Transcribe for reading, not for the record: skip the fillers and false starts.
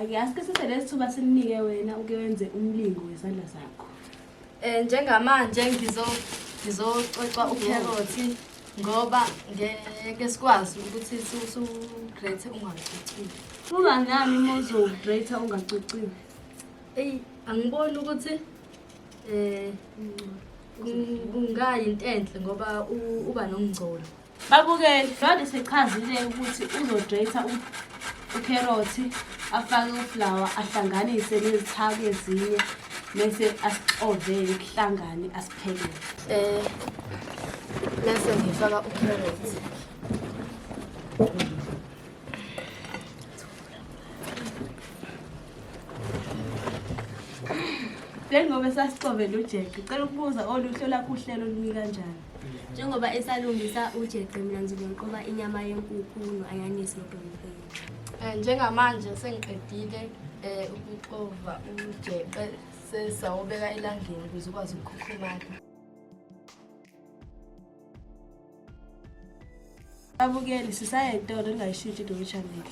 Ake asike seselesithuba sininike wena uke wenze umlingo wezandla zakho. Njengamanje ngizococa ukherothi ngoba ngeke sikwazi ukuthi grate ungacocile. Ungangani uma uzograte ungacociwe? Angiboni ukuthi kungayinto enhle ngoba uba nokungcola. Babukeli, Dodi sechazile ukuthi uzograte ukherothi afake uflower ahlanganise nezithako ezinye bese asixovele kuhlangane asipheke. Bese ngifaka ukherothi. Njengoba sasicovela ujeqe, ngicela ukubuza oluhlo lakho uhlelo lumi kanjani? Njengoba esalungisa ujeqe mina ngizoqoba inyama yenkukhu no-anyanisi nodombolo. Njengamanje sengiqedile ukuxova ujeqe sesawubeka elangeni ukuze ukwazi ukukhukhumala. Babukeli sisayetolo ngayishintshi into echanele.